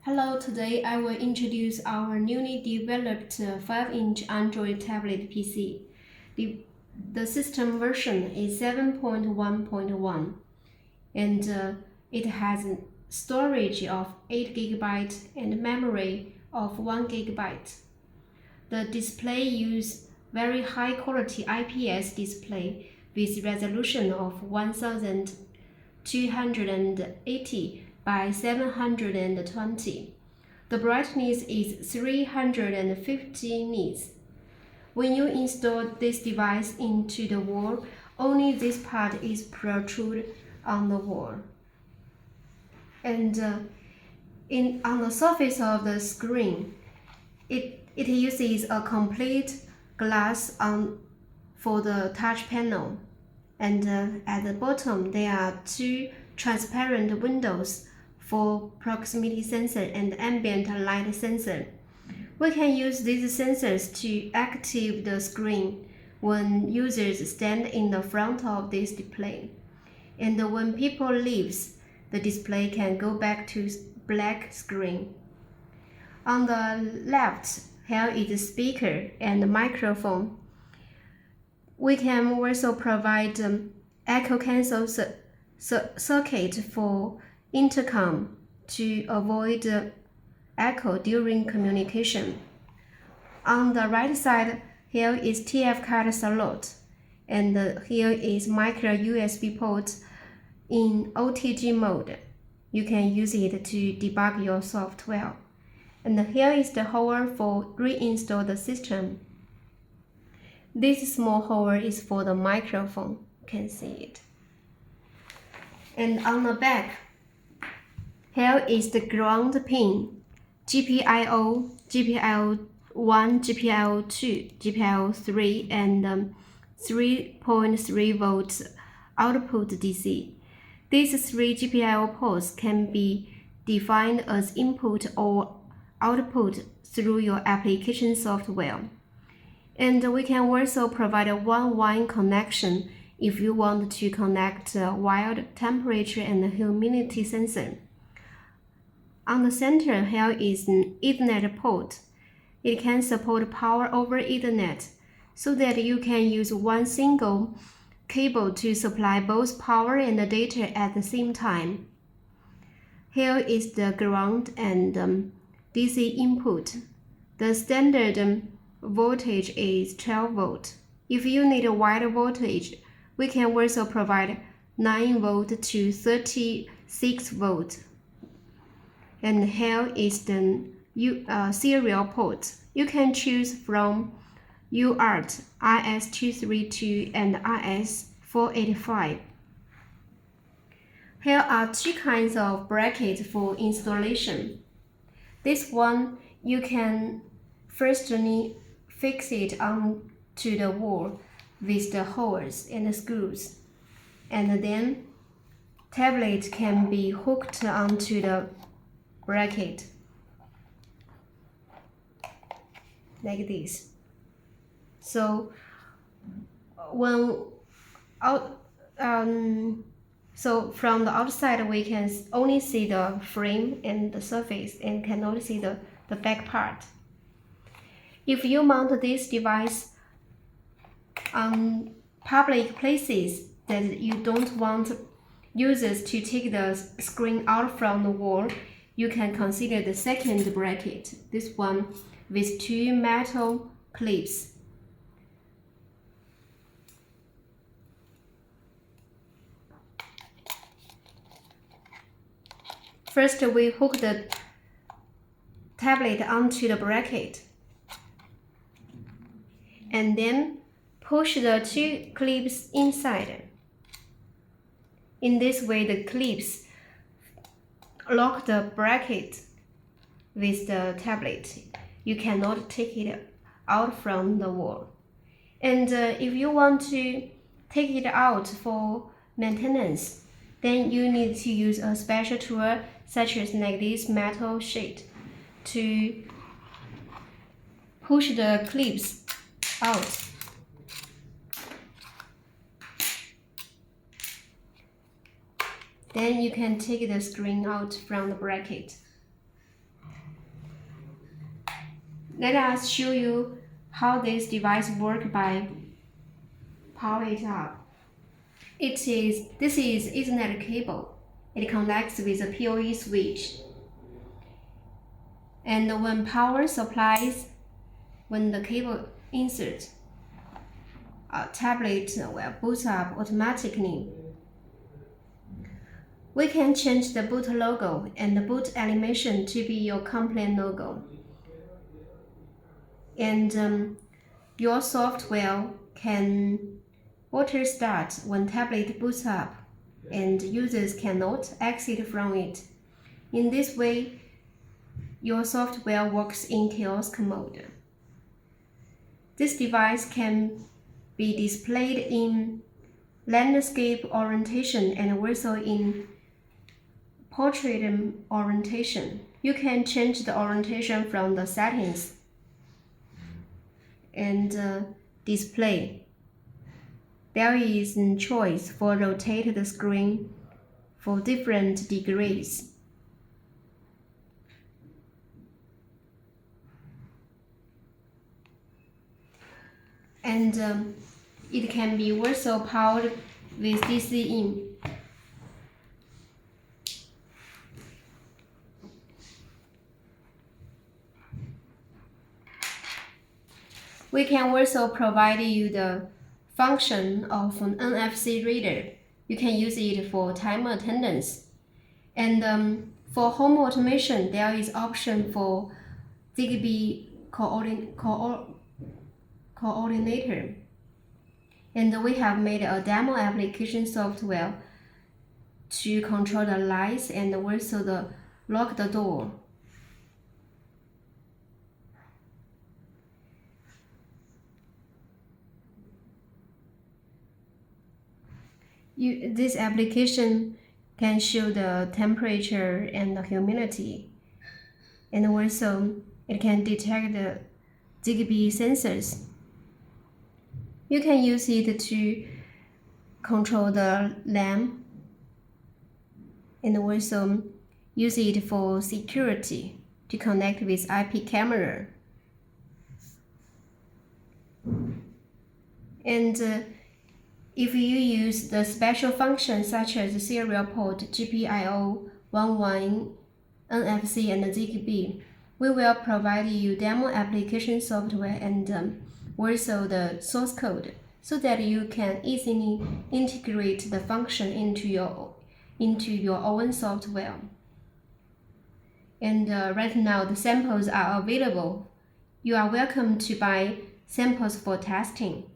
Hello, today I will introduce our newly developed 5-inch Android tablet PC. The system version is 7.1.1 and it has storage of 8 GB and memory of 1 GB. The display uses very high quality IPS display with resolution of 1280 by 720. The brightness is 350 nits. When you install this device into the wall, only this part is protrude on the wall. And on the surface of the screen, it uses a complete glass for the touch panel. And at the bottom, there are two transparent windows for proximity sensor and ambient light sensor. We can use these sensors to activate the screen when users stand in the front of this display. And when people leave, the display can go back to black screen. On the left, here is a speaker and a microphone. We can also provide echo cancel circuit for intercom to avoid echo during communication. On the right side, here is TF card slot, and here is micro USB port in OTG mode. You can use it to debug your software. And here is the hole for reinstall the system. This small hole is for the microphone. You can see it. And on the back, here is the ground pin, GPIO, GPIO 1, GPIO 2, GPIO 3, and 3.3 volts output DC. These three GPIO ports can be defined as input or output through your application software. And we can also provide a one-line connection if you want to connect wired temperature and humidity sensor. On the center, here is an Ethernet port. It can support power over Ethernet so that you can use one single cable to supply both power and data at the same time. Here is the ground and DC input. The standard voltage is 12 volt. If you need a wider voltage, we can also provide 9 volt to 36 volt. And here is the serial port. You can choose from UART, RS232 and RS485. Here are two kinds of brackets for installation. This one, you can firstly fix it onto the wall with the holes and the screws, and then tablet can be hooked onto the bracket like this. So so from the outside we can only see the frame and the surface and cannot see the back part. If you mount this device on public places that you don't want users to take the screen out from the wall, you can consider the second bracket, this one with two metal clips. First, we hook the tablet onto the bracket and then push the two clips inside. In this way, the clips lock the bracket with the tablet. You cannot take it out from the wall. And if you want to take it out for maintenance, then you need to use a special tool such as like this metal sheet to push the clips out. Then you can take the screen out from the bracket. Let us show you how this device works by power it up. This is Ethernet cable. It connects with a PoE switch. And when power supplies, when the cable inserts, a tablet will boot up automatically. We can change the boot logo and the boot animation to be your complaint logo. And your software can auto start when tablet boots up, and users cannot exit from it. In this way, your software works in kiosk mode. This device can be displayed in landscape orientation and also in portrait orientation. You can change the orientation from the settings and display. There is a choice for rotate the screen for different degrees. And it can be also powered with DC in. We can also provide you the function of an NFC reader. You can use it for time attendance. And for home automation, there is option for Zigbee coordinator. And we have made a demo application software to control the lights and also lock the door. This application can show the temperature and the humidity, and also it can detect the Zigbee sensors. You can use it to control the lamp and also use it for security to connect with IP camera. And if you use the special functions such as the serial port, GPIO, 11, NFC, and Zigbee, we will provide you demo application software and also the source code so that you can easily integrate the function into your own software. And right now the samples are available. You are welcome to buy samples for testing.